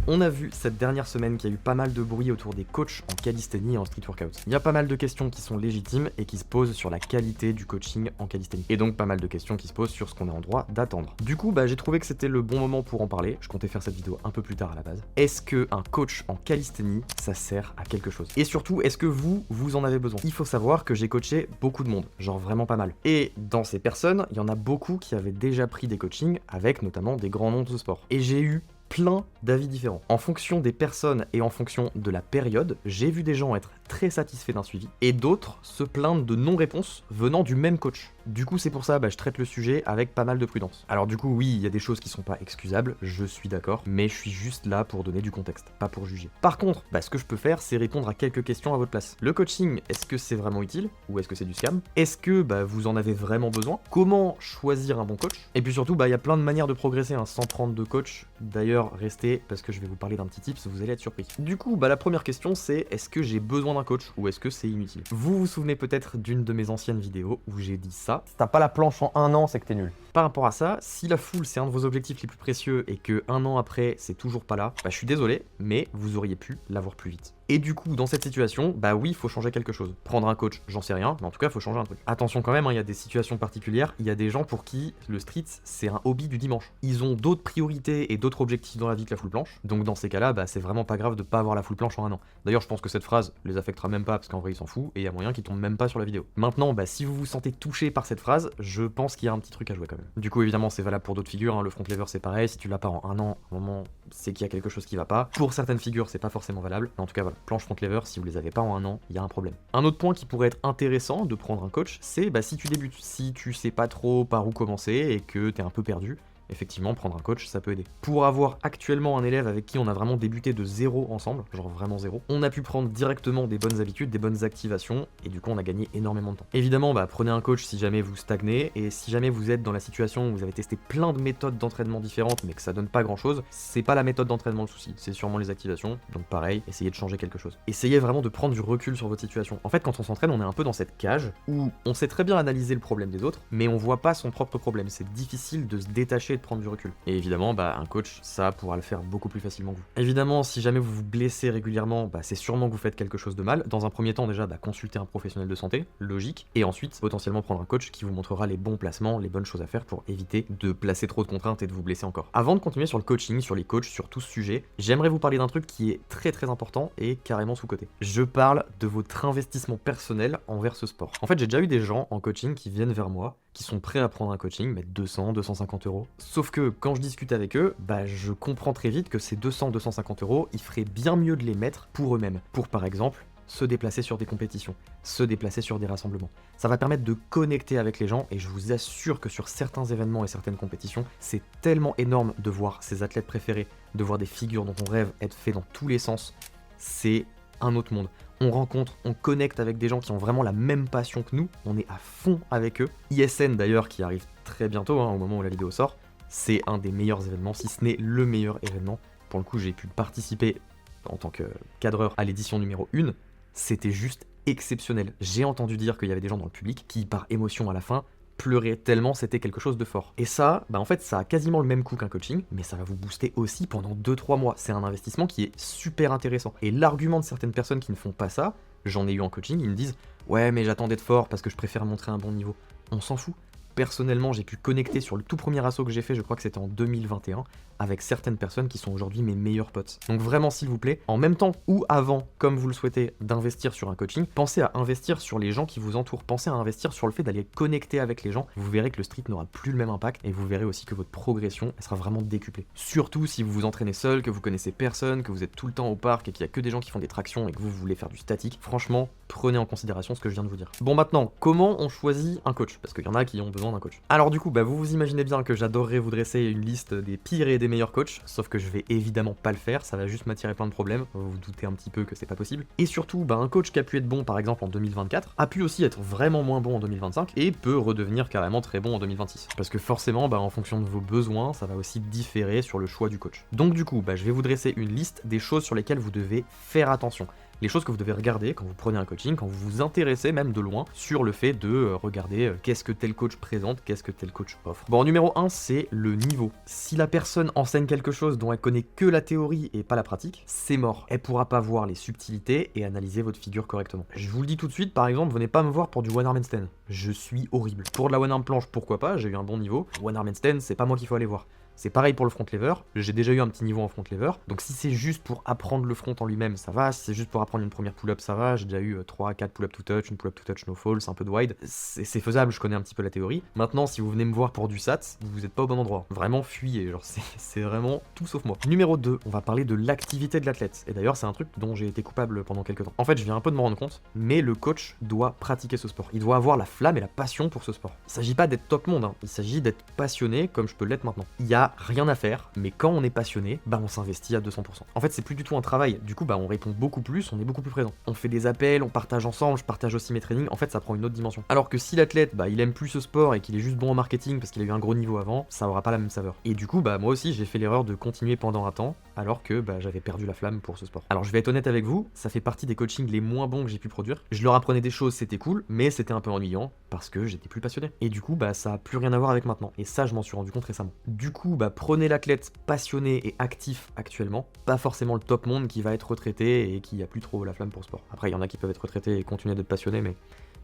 On a vu cette dernière semaine qu'il y a eu pas mal de bruit autour des coachs en calisthénie et en street workout. Il y a pas mal de questions qui sont légitimes et qui se posent sur la qualité du coaching en calisthénie. Et donc pas mal de questions qui se posent sur ce qu'on est en droit d'attendre. Du coup, j'ai trouvé que c'était le bon moment pour en parler. Je comptais faire cette vidéo un peu plus tard à la base. Est-ce que un coach en calisthénie, ça sert à quelque chose? Et surtout, est-ce que vous en avez besoin? Il faut savoir que j'ai coaché beaucoup de monde, genre vraiment pas mal. Et dans ces personnes, il y en a beaucoup qui avaient déjà pris des coachings avec notamment des grands noms de sport. Et j'ai eu plein d'avis différents. En fonction des personnes et en fonction de la période, j'ai vu des gens être très satisfaits d'un suivi et d'autres se plaindre de non-réponse venant du même coach. Du coup, c'est pour ça je traite le sujet avec pas mal de prudence. Alors du coup, oui, il y a des choses qui sont pas excusables, je suis d'accord, mais je suis juste là pour donner du contexte, pas pour juger. Par contre, ce que je peux faire, c'est répondre à quelques questions à votre place. Le coaching, est-ce que c'est vraiment utile ou est-ce que c'est du scam? Est-ce que vous en avez vraiment besoin? Comment choisir un bon coach? Et puis surtout, il y a plein de manières de progresser sans prendre de coach. D'ailleurs, restez parce que je vais vous parler d'un petit tips, vous allez être surpris. Du coup, la première question c'est est-ce que j'ai besoin d'un coach ou est-ce que c'est inutile? Vous vous souvenez peut-être d'une de mes anciennes vidéos où j'ai dit ça. Si t'as pas la planche en un an, c'est que t'es nul. Par rapport à ça, si la foule c'est un de vos objectifs les plus précieux et que un an après c'est toujours pas là, je suis désolé, mais vous auriez pu l'avoir plus vite. Et du coup, dans cette situation, oui, il faut changer quelque chose. Prendre un coach, j'en sais rien, mais en tout cas, il faut changer un truc. Attention quand même, il y a des situations particulières, il y a des gens pour qui le street, c'est un hobby du dimanche. Ils ont d'autres priorités et d'autres objectifs dans la vie que la full planche, donc dans ces cas-là, c'est vraiment pas grave de pas avoir la full planche en un an. D'ailleurs, je pense que cette phrase les affectera même pas, parce qu'en vrai, ils s'en foutent, et il y a moyen qu'ils tombent même pas sur la vidéo. Maintenant, si vous vous sentez touché par cette phrase, je pense qu'il y a un petit truc à jouer quand même. Du coup, évidemment, c'est valable pour d'autres figures, le front lever c'est pareil, si tu l'as pas en un an, à un moment, c'est qu'il y a quelque chose qui va pas. Pour certaines figures, c'est pas forcément valable, mais en tout cas, planche front lever, si vous les avez pas en un an, il y a un problème. Un autre point qui pourrait être intéressant de prendre un coach, c'est si tu débutes, si tu sais pas trop par où commencer et que t'es un peu perdu, effectivement, prendre un coach, ça peut aider. Pour avoir actuellement un élève avec qui on a vraiment débuté de zéro ensemble, genre vraiment zéro, on a pu prendre directement des bonnes habitudes, des bonnes activations, et du coup on a gagné énormément de temps. Évidemment, prenez un coach si jamais vous stagnez, et si jamais vous êtes dans la situation où vous avez testé plein de méthodes d'entraînement différentes, mais que ça donne pas grand chose, c'est pas la méthode d'entraînement le souci, c'est sûrement les activations, donc pareil, essayez de changer quelque chose. Essayez vraiment de prendre du recul sur votre situation. En fait, quand on s'entraîne, on est un peu dans cette cage où on sait très bien analyser le problème des autres, mais on voit pas son propre problème. C'est difficile de se détacher de prendre du recul. Et évidemment, un coach, ça pourra le faire beaucoup plus facilement que vous. Évidemment, si jamais vous vous blessez régulièrement, c'est sûrement que vous faites quelque chose de mal. Dans un premier temps, déjà, consultez un professionnel de santé, logique, et ensuite, potentiellement prendre un coach qui vous montrera les bons placements, les bonnes choses à faire pour éviter de placer trop de contraintes et de vous blesser encore. Avant de continuer sur le coaching, sur les coachs, sur tout ce sujet, j'aimerais vous parler d'un truc qui est très très important et carrément sous-coté. Je parle de votre investissement personnel envers ce sport. En fait, j'ai déjà eu des gens en coaching qui viennent vers moi, qui sont prêts à prendre un coaching, mettre 200, 250 euros. Sauf que quand je discute avec eux, je comprends très vite que ces 200, 250 euros, ils feraient bien mieux de les mettre pour eux-mêmes. Pour par exemple, se déplacer sur des compétitions, se déplacer sur des rassemblements. Ça va permettre de connecter avec les gens et je vous assure que sur certains événements et certaines compétitions, c'est tellement énorme de voir ses athlètes préférés, de voir des figures dont on rêve être fait dans tous les sens. C'est un autre monde. On rencontre, on connecte avec des gens qui ont vraiment la même passion que nous, on est à fond avec eux. ISN d'ailleurs, qui arrive très bientôt, au moment où la vidéo sort, c'est un des meilleurs événements, si ce n'est le meilleur événement. Pour le coup, j'ai pu participer en tant que cadreur à l'édition numéro 1, c'était juste exceptionnel. J'ai entendu dire qu'il y avait des gens dans le public qui, par émotion à la fin, pleuraient tellement c'était quelque chose de fort. Et ça, en fait, ça a quasiment le même coût qu'un coaching, mais ça va vous booster aussi pendant 2-3 mois. C'est un investissement qui est super intéressant. Et l'argument de certaines personnes qui ne font pas ça, j'en ai eu en coaching, ils me disent « Ouais, mais j'attends d'être fort parce que je préfère montrer un bon niveau. » On s'en fout. Personnellement, j'ai pu connecter sur le tout premier assaut que j'ai fait, je crois que c'était en 2021, avec certaines personnes qui sont aujourd'hui mes meilleurs potes. Donc vraiment, s'il vous plaît, en même temps ou avant, comme vous le souhaitez, d'investir sur un coaching, pensez à investir sur les gens qui vous entourent, pensez à investir sur le fait d'aller connecter avec les gens. Vous verrez que le street n'aura plus le même impact et vous verrez aussi que votre progression, elle sera vraiment décuplée. Surtout si vous vous entraînez seul, que vous connaissez personne, que vous êtes tout le temps au parc et qu'il y a que des gens qui font des tractions et que vous voulez faire du statique, franchement, prenez en considération ce que je viens de vous dire. Bon, maintenant, comment on choisit un coach? Parce qu'il y en a qui ont besoin d'un coach. Alors du coup, vous vous imaginez bien que j'adorerais vous dresser une liste des pires et des meilleurs coachs, sauf que je vais évidemment pas le faire, ça va juste m'attirer plein de problèmes, vous vous doutez un petit peu que c'est pas possible. Et surtout, un coach qui a pu être bon par exemple en 2024, a pu aussi être vraiment moins bon en 2025, et peut redevenir carrément très bon en 2026. Parce que forcément, en fonction de vos besoins, ça va aussi différer sur le choix du coach. Donc du coup, je vais vous dresser une liste des choses sur lesquelles vous devez faire attention. Les choses que vous devez regarder quand vous prenez un coaching, quand vous vous intéressez même de loin sur le fait de regarder qu'est-ce que tel coach présente, qu'est-ce que tel coach offre. Bon, en numéro 1, c'est le niveau. Si la personne enseigne quelque chose dont elle connaît que la théorie et pas la pratique, c'est mort. Elle pourra pas voir les subtilités et analyser votre figure correctement. Je vous le dis tout de suite, par exemple, venez pas me voir pour du one arm handstand. Je suis horrible. Pour de la one arm planche, pourquoi pas, j'ai eu un bon niveau. One arm handstand, c'est pas moi qu'il faut aller voir. C'est pareil pour le front lever, j'ai déjà eu un petit niveau en front lever, donc si c'est juste pour apprendre le front en lui-même, ça va, si c'est juste pour apprendre une première pull-up, ça va, j'ai déjà eu 3 à 4 pull-up to touch, une pull-up to touch no fall, c'est un peu de wide, c'est faisable, je connais un petit peu la théorie. Maintenant, si vous venez me voir pour du SAT, vous êtes pas au bon endroit, vraiment fuyez, genre c'est vraiment tout sauf moi. Numéro 2, on va parler de l'activité de l'athlète, et d'ailleurs c'est un truc dont j'ai été coupable pendant quelques temps. En fait, je viens un peu de me rendre compte, mais le coach doit pratiquer ce sport, il doit avoir la flamme et la passion pour ce sport. Il s'agit pas d'être top monde, il s'agit d'être passionné comme je peux l'être maintenant. Il y a rien à faire, mais quand on est passionné, bah on s'investit à 200%. En fait, c'est plus du tout un travail, du coup bah on répond beaucoup plus, on est beaucoup plus présent. On fait des appels, on partage ensemble, je partage aussi mes trainings, en fait ça prend une autre dimension. Alors que si l'athlète, bah il aime plus ce sport et qu'il est juste bon en marketing parce qu'il a eu un gros niveau avant, ça aura pas la même saveur. Et du coup bah moi aussi j'ai fait l'erreur de continuer pendant un temps, alors que bah j'avais perdu la flamme pour ce sport. Alors je vais être honnête avec vous, ça fait partie des coachings les moins bons que j'ai pu produire. Je leur apprenais des choses, c'était cool, mais c'était un peu ennuyant parce que j'étais plus passionné. Et du coup bah ça a plus rien à voir avec maintenant. Et ça je m'en suis rendu compte récemment. Du coup bah prenez l'athlète passionné et actif actuellement, pas forcément le top monde qui va être retraité et qui a plus trop la flamme pour le sport. Après il y en a qui peuvent être retraités et continuer d'être passionnés, mais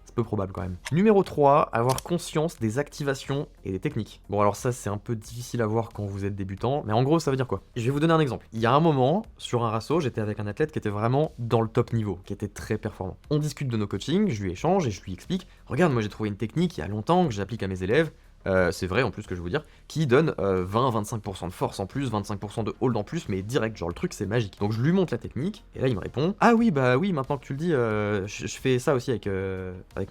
c'est peu probable quand même. Numéro 3, avoir conscience des activations et des techniques. Bon alors ça c'est un peu difficile à voir quand vous êtes débutant, mais en gros ça veut dire quoi? Je vais vous donner un exemple. Il y a un moment, sur un rasso, j'étais avec un athlète qui était vraiment dans le top niveau, qui était très performant. On discute de nos coachings, je lui échange et je lui explique, regarde moi j'ai trouvé une technique il y a longtemps que j'applique à mes élèves, c'est vrai en plus que je vais vous dire, qui donne 20-25% de force en plus, 25% de hold en plus, mais direct, genre le truc c'est magique. Donc je lui montre la technique, et là il me répond, ah oui bah oui maintenant que tu le dis, je fais ça aussi avec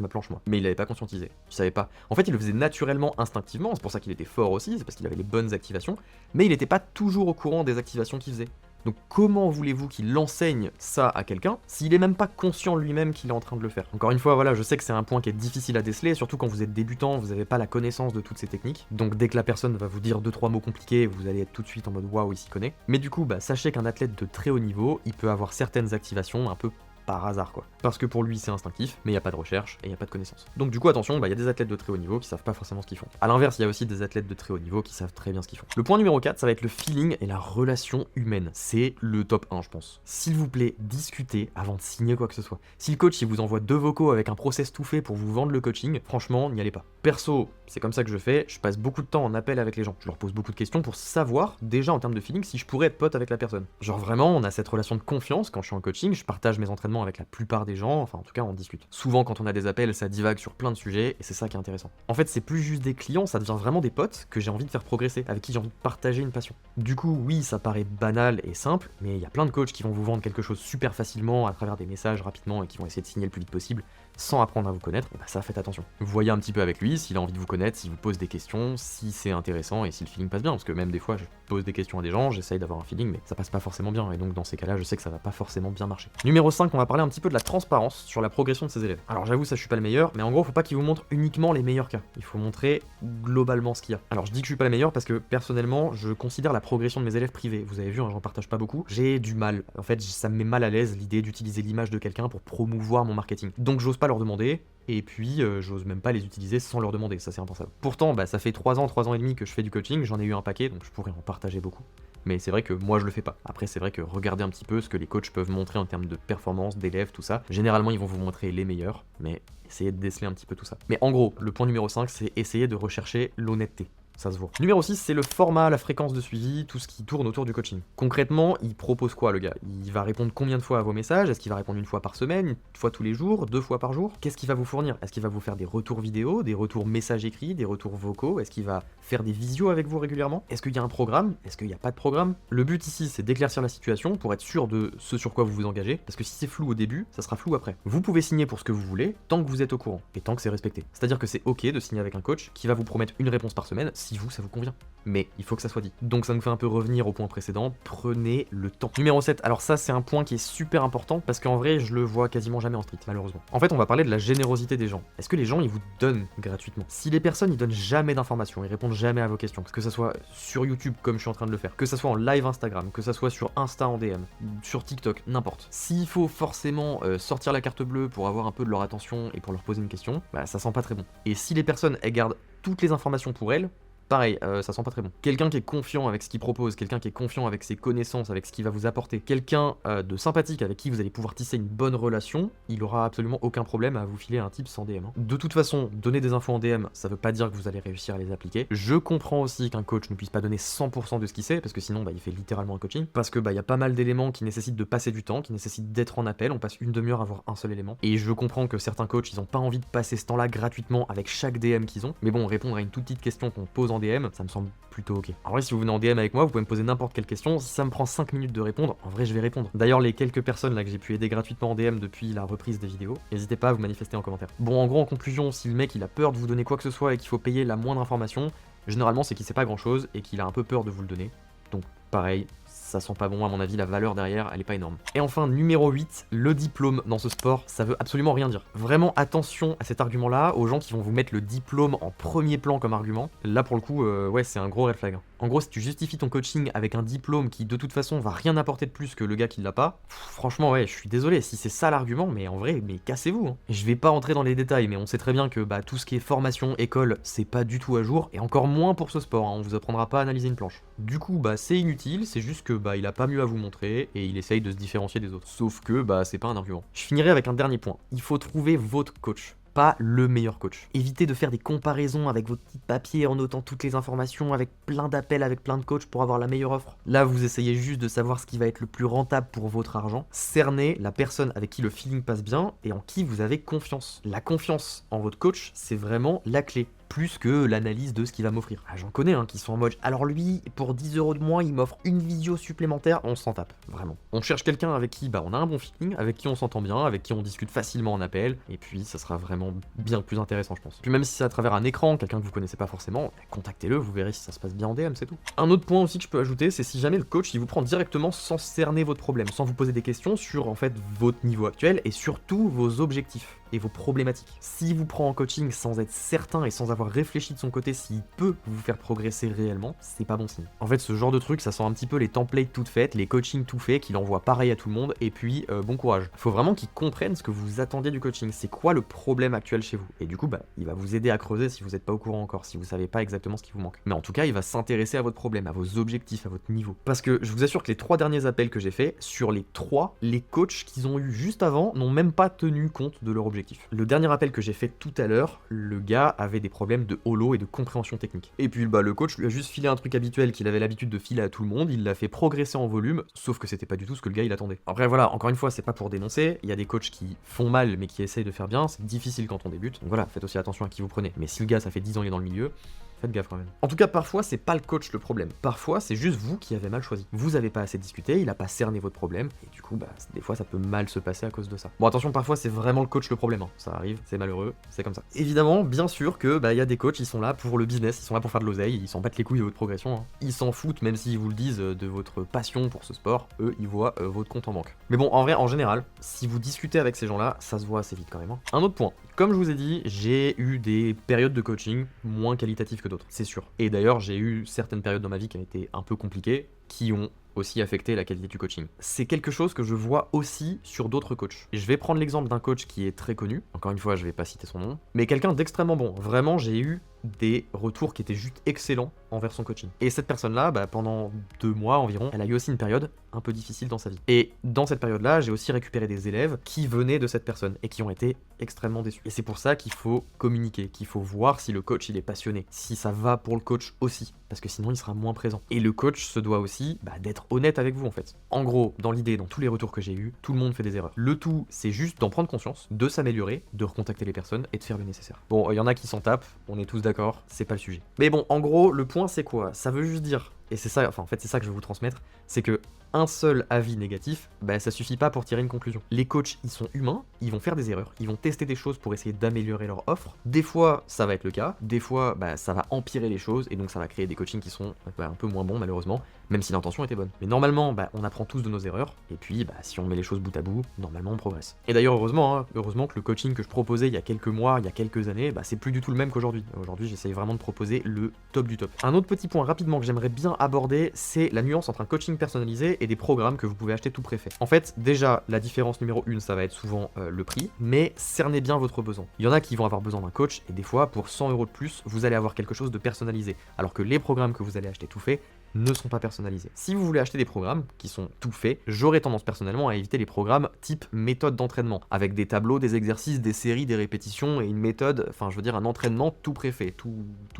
ma planche moi. Mais il avait pas conscientisé, il savait pas. En fait il le faisait naturellement, instinctivement, c'est pour ça qu'il était fort aussi, c'est parce qu'il avait les bonnes activations, mais il était pas toujours au courant des activations qu'il faisait. Donc comment voulez-vous qu'il enseigne ça à quelqu'un s'il est même pas conscient lui-même qu'il est en train de le faire? Encore une fois, voilà, je sais que c'est un point qui est difficile à déceler, surtout quand vous êtes débutant, vous n'avez pas la connaissance de toutes ces techniques. Donc dès que la personne va vous dire 2-3 mots compliqués, vous allez être tout de suite en mode waouh, il s'y connaît. Mais du coup, bah sachez qu'un athlète de très haut niveau, il peut avoir certaines activations un peu par hasard quoi. Parce que pour lui c'est instinctif, mais il n'y a pas de recherche et il n'y a pas de connaissance. Donc du coup attention, il y a des athlètes de très haut niveau qui savent pas forcément ce qu'ils font. A l'inverse, il y a aussi des athlètes de très haut niveau qui savent très bien ce qu'ils font. Le point numéro 4, ça va être le feeling et la relation humaine. C'est le top 1 je pense. S'il vous plaît, discutez avant de signer quoi que ce soit. Si le coach il vous envoie 2 vocaux avec un process tout fait pour vous vendre le coaching, franchement n'y allez pas. Perso, c'est comme ça que je fais, je passe beaucoup de temps en appel avec les gens. Je leur pose beaucoup de questions pour savoir, déjà en termes de feeling, si je pourrais être pote avec la personne. Genre vraiment, on a cette relation de confiance quand je suis en coaching, je partage mes entraînements avec la plupart des gens, enfin en tout cas on discute. Souvent quand on a des appels, ça divague sur plein de sujets et c'est ça qui est intéressant. En fait c'est plus juste des clients, ça devient vraiment des potes que j'ai envie de faire progresser, avec qui j'ai envie de partager une passion. Du coup oui ça paraît banal et simple, mais il y a plein de coachs qui vont vous vendre quelque chose super facilement à travers des messages rapidement et qui vont essayer de signer le plus vite possible sans apprendre à vous connaître, et bah ça faites attention. Vous voyez un petit peu avec lui s'il a envie de vous connaître, s'il vous pose des questions, si c'est intéressant et si le feeling passe bien, parce que même des fois je pose des questions à des gens, j'essaye d'avoir un feeling mais ça passe pas forcément bien et donc dans ces cas-là je sais que ça va pas forcément bien marcher. Numéro 5, on va parler un petit peu de la transparence sur la progression de ses élèves. Alors j'avoue ça je suis pas le meilleur, mais en gros faut pas qu'il vous montre uniquement les meilleurs cas, il faut montrer globalement ce qu'il y a. Alors je dis que je suis pas le meilleur parce que personnellement je considère la progression de mes élèves privée, vous avez vu hein, j'en partage pas beaucoup, j'ai du mal, en fait ça me met mal à l'aise l'idée d'utiliser l'image de quelqu'un pour promouvoir mon marketing. Donc j'ose pas leur demander, et puis j'ose même pas les utiliser sans leur demander, ça c'est impensable. Pourtant bah ça fait 3 ans et demi que je fais du coaching, j'en ai eu un paquet donc je pourrais en partager beaucoup. Mais c'est vrai que moi je le fais pas. Après c'est vrai que regardez un petit peu ce que les coachs peuvent montrer en termes de performance, d'élèves, tout ça. Généralement ils vont vous montrer les meilleurs, mais essayez de déceler un petit peu tout ça. Mais en gros, le point numéro 5 c'est essayer de rechercher l'honnêteté. Ça se voit. Numéro 6, c'est le format, la fréquence de suivi, tout ce qui tourne autour du coaching. Concrètement, il propose quoi le gars? Il va répondre combien de fois à vos messages? Est-ce qu'il va répondre une fois par semaine, une fois tous les jours, 2 fois par jour? Qu'est-ce qu'il va vous fournir? Est-ce qu'il va vous faire des retours vidéo, des retours messages écrits, des retours vocaux? Est-ce qu'il va faire des visios avec vous régulièrement? Est-ce qu'il y a un programme? Est-ce qu'il n'y a pas de programme? Le but ici, c'est d'éclaircir la situation pour être sûr de ce sur quoi vous vous engagez, parce que si c'est flou au début, ça sera flou après. Vous pouvez signer pour ce que vous voulez, tant que vous êtes au courant, et tant que c'est respecté. C'est-à-dire que c'est ok de signer avec un coach qui va vous promettre une réponse par semaine, si vous, ça vous convient. Mais il faut que ça soit dit. Donc ça nous fait un peu revenir au point précédent, prenez le temps. Numéro 7, alors ça c'est un point qui est super important parce qu'en vrai je le vois quasiment jamais en street malheureusement. En fait on va parler de la générosité des gens. Est-ce que les gens ils vous donnent gratuitement? Si les personnes ils donnent jamais d'informations, ils répondent jamais à vos questions, que ça soit sur YouTube comme je suis en train de le faire, que ça soit en live Instagram, que ça soit sur Insta en DM, sur TikTok, n'importe. S'il faut forcément sortir la carte bleue pour avoir un peu de leur attention et pour leur poser une question, bah ça sent pas très bon. Et si les personnes elles gardent toutes les informations pour elles, pareil, ça sent pas très bon. Quelqu'un qui est confiant avec ce qu'il propose, quelqu'un qui est confiant avec ses connaissances, avec ce qu'il va vous apporter, quelqu'un de sympathique avec qui vous allez pouvoir tisser une bonne relation, il aura absolument aucun problème à vous filer un tip sans DM. De toute façon, donner des infos en DM, ça veut pas dire que vous allez réussir à les appliquer. Je comprends aussi qu'un coach ne puisse pas donner 100% de ce qu'il sait, parce que sinon, bah, il fait littéralement un coaching, parce que bah, y a pas mal d'éléments qui nécessitent de passer du temps, qui nécessitent d'être en appel, on passe une demi-heure à voir un seul élément. Et je comprends que certains coachs, ils ont pas envie de passer ce temps-là gratuitement avec chaque DM qu'ils ont, mais bon, répondre à une toute petite question qu'on pose en DM, ça me semble plutôt ok. En vrai, si vous venez en DM avec moi, vous pouvez me poser n'importe quelle question. Si ça me prend 5 minutes de répondre, en vrai, je vais répondre. D'ailleurs, les quelques personnes là que j'ai pu aider gratuitement en DM depuis la reprise des vidéos, n'hésitez pas à vous manifester en commentaire. Bon, en gros, en conclusion, si le mec il a peur de vous donner quoi que ce soit et qu'il faut payer la moindre information, généralement c'est qu'il sait pas grand chose et qu'il a un peu peur de vous le donner. Donc, pareil, ça sent pas bon à mon avis, la valeur derrière elle est pas énorme. Et enfin numéro 8, le diplôme dans ce sport, ça veut absolument rien dire. Vraiment attention à cet argument là, aux gens qui vont vous mettre le diplôme en premier plan comme argument. Là pour le coup, ouais c'est un gros red flag. En gros si tu justifies ton coaching avec un diplôme qui de toute façon va rien apporter de plus que le gars qui l'a pas, franchement ouais je suis désolé, si c'est ça l'argument, mais en vrai, mais cassez-vous hein. Je vais pas rentrer dans les détails, mais on sait très bien que bah, tout ce qui est formation, école, c'est pas du tout à jour, et encore moins pour ce sport, hein. On vous apprendra pas à analyser une planche. Du coup bah c'est inutile, c'est juste que bah il a pas mieux à vous montrer et il essaye de se différencier des autres. Sauf que bah c'est pas un argument. Je finirai avec un dernier point. Il faut trouver votre coach, pas le meilleur coach. Évitez de faire des comparaisons avec votre petit papier en notant toutes les informations, avec plein d'appels, avec plein de coachs pour avoir la meilleure offre. Là, vous essayez juste de savoir ce qui va être le plus rentable pour votre argent. Cernez la personne avec qui le feeling passe bien et en qui vous avez confiance. La confiance en votre coach, c'est vraiment la clé. Plus que l'analyse de ce qu'il va m'offrir. Ah, j'en connais qui sont en mode, alors lui, pour 10 € de moins, il m'offre une visio supplémentaire, on s'en tape, vraiment. On cherche quelqu'un avec qui bah, on a un bon feeling, avec qui on s'entend bien, avec qui on discute facilement en appel, et puis ça sera vraiment bien plus intéressant, je pense. Puis même si c'est à travers un écran, quelqu'un que vous connaissez pas forcément, contactez-le, vous verrez si ça se passe bien en DM, c'est tout. Un autre point aussi que je peux ajouter, c'est si jamais le coach, il vous prend directement sans cerner votre problème, sans vous poser des questions sur en fait votre niveau actuel et surtout vos objectifs et vos problématiques. S'il vous prend en coaching sans être certain et sans avoir réfléchi de son côté s'il peut vous faire progresser réellement, c'est pas bon signe. En fait, ce genre de truc, ça sent un petit peu les templates toutes faites, les coachings tout faits, qu'il envoie pareil à tout le monde, et puis bon courage. Faut vraiment qu'il comprenne ce que vous attendiez du coaching, c'est quoi le problème actuel chez vous. Et du coup, bah, il va vous aider à creuser si vous n'êtes pas au courant encore, si vous savez pas exactement ce qui vous manque. Mais en tout cas, il va s'intéresser à votre problème, à vos objectifs, à votre niveau. Parce que je vous assure que les 3 derniers appels que j'ai faits, sur les 3, les coachs qu'ils ont eu juste avant n'ont même pas tenu compte de leur objectif. Le dernier appel que j'ai fait tout à l'heure, le gars avait des problèmes de holo et de compréhension technique. Et puis bah le coach lui a juste filé un truc habituel qu'il avait l'habitude de filer à tout le monde, il l'a fait progresser en volume, sauf que c'était pas du tout ce que le gars il attendait. Après voilà, encore une fois, c'est pas pour dénoncer, il y a des coachs qui font mal mais qui essayent de faire bien, c'est difficile quand on débute. Donc voilà, faites aussi attention à qui vous prenez. Mais si le gars ça fait 10 ans qu'il est dans le milieu, faites gaffe quand même. En tout cas, parfois, c'est pas le coach le problème. Parfois, c'est juste vous qui avez mal choisi. Vous avez pas assez discuté, il a pas cerné votre problème, et du coup, bah, des fois, ça peut mal se passer à cause de ça. Bon, attention, parfois, c'est vraiment le coach le problème. Ça arrive, c'est malheureux, c'est comme ça. Évidemment, bien sûr que, bah, y a des coachs, ils sont là pour le business, ils sont là pour faire de l'oseille, ils s'en battent les couilles de votre progression. Ils s'en foutent, même s'ils vous le disent, de votre passion pour ce sport. Eux, ils voient votre compte en banque. Mais bon, en vrai, en général, si vous discutez avec ces gens-là, ça se voit assez vite quand même. Un autre point. Comme je vous ai dit, j'ai eu des périodes de coaching moins qualitatives que d'autres, c'est sûr. Et d'ailleurs, j'ai eu certaines périodes dans ma vie qui ont été un peu compliquées, qui ont aussi affecté la qualité du coaching. C'est quelque chose que je vois aussi sur d'autres coachs. Et je vais prendre l'exemple d'un coach qui est très connu, encore une fois, je vais pas citer son nom, mais quelqu'un d'extrêmement bon. Vraiment, j'ai eu des retours qui étaient juste excellents envers son coaching. Et cette personne-là, bah, pendant 2 mois environ, elle a eu aussi une période un peu difficile dans sa vie. Et dans cette période-là, j'ai aussi récupéré des élèves qui venaient de cette personne et qui ont été extrêmement déçus. Et c'est pour ça qu'il faut communiquer, qu'il faut voir si le coach il est passionné, si ça va pour le coach aussi, parce que sinon il sera moins présent. Et le coach se doit aussi d'être honnête avec vous en fait. En gros, dans l'idée, dans tous les retours que j'ai eus, tout le monde fait des erreurs. Le tout, c'est juste d'en prendre conscience, de s'améliorer, de recontacter les personnes et de faire le nécessaire. Bon, il y en a qui s'en tapent, on est tous d'accord, c'est pas le sujet. Mais bon, en gros, le point c'est quoi? Ça veut juste dire, et c'est ça, enfin en fait c'est ça que je veux vous transmettre, c'est que un seul avis négatif, bah ça suffit pas pour tirer une conclusion. Les coachs, ils sont humains, ils vont faire des erreurs, ils vont tester des choses pour essayer d'améliorer leur offre. Des fois, ça va être le cas, des fois, bah ça va empirer les choses et donc ça va créer des coachings qui sont un peu moins bons malheureusement, même si l'intention était bonne. Mais normalement, bah on apprend tous de nos erreurs et puis bah si on met les choses bout à bout, normalement on progresse. Et d'ailleurs heureusement, heureusement que le coaching que je proposais il y a quelques mois, il y a quelques années, bah c'est plus du tout le même qu'aujourd'hui. Aujourd'hui, j'essaye vraiment de proposer le top du top. Un autre petit point rapidement que j'aimerais bien aborder, c'est la nuance entre un coaching personnalisé et des programmes que vous pouvez acheter tout préfet. En fait, déjà, la différence numéro 1, ça va être souvent le prix, mais cernez bien votre besoin. Il y en a qui vont avoir besoin d'un coach, et des fois, pour 100 € de plus, vous allez avoir quelque chose de personnalisé, alors que les programmes que vous allez acheter tout fait ne sont pas personnalisés. Si vous voulez acheter des programmes qui sont tout faits, j'aurais tendance personnellement à éviter les programmes type méthode d'entraînement, avec des tableaux, des exercices, des séries, des répétitions et une méthode, enfin je veux dire un entraînement tout préfet, tout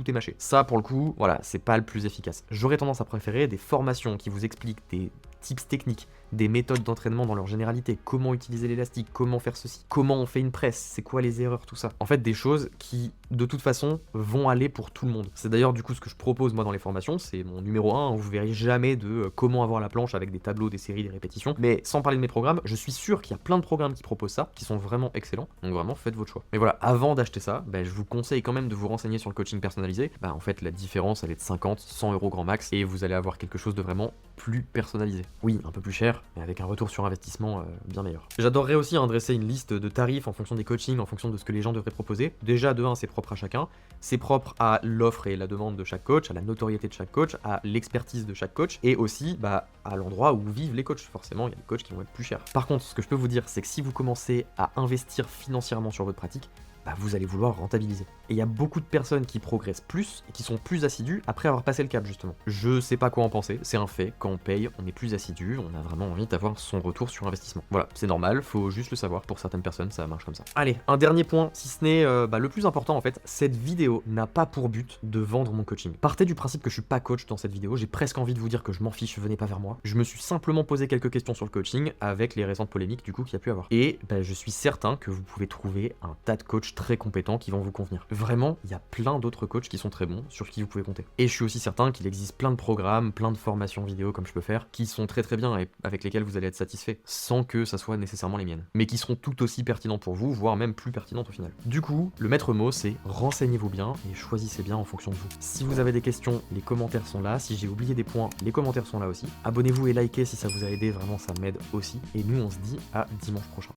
est mâché. Ça pour le coup, voilà, c'est pas le plus efficace. J'aurais tendance à préférer des formations qui vous expliquent des tips techniques, des méthodes d'entraînement dans leur généralité, comment utiliser l'élastique, comment faire ceci, comment on fait une presse, c'est quoi les erreurs, tout ça. En fait, des choses qui, de toute façon, vont aller pour tout le monde. C'est d'ailleurs du coup ce que je propose moi dans les formations, c'est mon numéro 1, vous verrez jamais de comment avoir la planche avec des tableaux, des séries, des répétitions, mais sans parler de mes programmes, je suis sûr qu'il y a plein de programmes qui proposent ça, qui sont vraiment excellents, donc vraiment faites votre choix. Mais voilà, avant d'acheter ça, je vous conseille quand même de vous renseigner sur le coaching personnalisé. En fait, la différence elle est de 50, 100 € grand max, et vous allez avoir quelque chose de vraiment plus personnalisé. Oui, un peu plus cher, mais avec un retour sur investissement bien meilleur. J'adorerais aussi dresser une liste de tarifs en fonction des coachings, en fonction de ce que les gens devraient proposer. Déjà, de 1, c'est propre à chacun, c'est propre à l'offre et la demande de chaque coach, à la notoriété de chaque coach, à l'expertise de chaque coach, et aussi à l'endroit où vivent les coachs. Forcément, il y a des coachs qui vont être plus chers. Par contre, ce que je peux vous dire, c'est que si vous commencez à investir financièrement sur votre pratique, vous allez vouloir rentabiliser. Et il y a beaucoup de personnes qui progressent plus et qui sont plus assidus après avoir passé le cap justement. Je sais pas quoi en penser, c'est un fait, quand on paye, on est plus assidu, on a vraiment envie d'avoir son retour sur investissement. Voilà, c'est normal, faut juste le savoir, pour certaines personnes ça marche comme ça. Allez, un dernier point, si ce n'est le plus important en fait, cette vidéo n'a pas pour but de vendre mon coaching. Partez du principe que je suis pas coach dans cette vidéo, j'ai presque envie de vous dire que je m'en fiche, venez pas vers moi. Je me suis simplement posé quelques questions sur le coaching avec les récentes polémiques du coup qu'il y a pu avoir. Et je suis certain que vous pouvez trouver un tas de coachs très compétents qui vont vous convenir. Vraiment, il y a plein d'autres coachs qui sont très bons, sur qui vous pouvez compter. Et je suis aussi certain qu'il existe plein de programmes, plein de formations vidéo comme je peux faire, qui sont très bien et avec lesquels vous allez être satisfait, sans que ça soit nécessairement les miennes. Mais qui seront tout aussi pertinents pour vous, voire même plus pertinentes au final. Du coup, le maître mot, c'est renseignez-vous bien et choisissez bien en fonction de vous. Si vous avez des questions, les commentaires sont là. Si j'ai oublié des points, les commentaires sont là aussi. Abonnez-vous et likez si ça vous a aidé, vraiment ça m'aide aussi. Et nous, on se dit à dimanche prochain.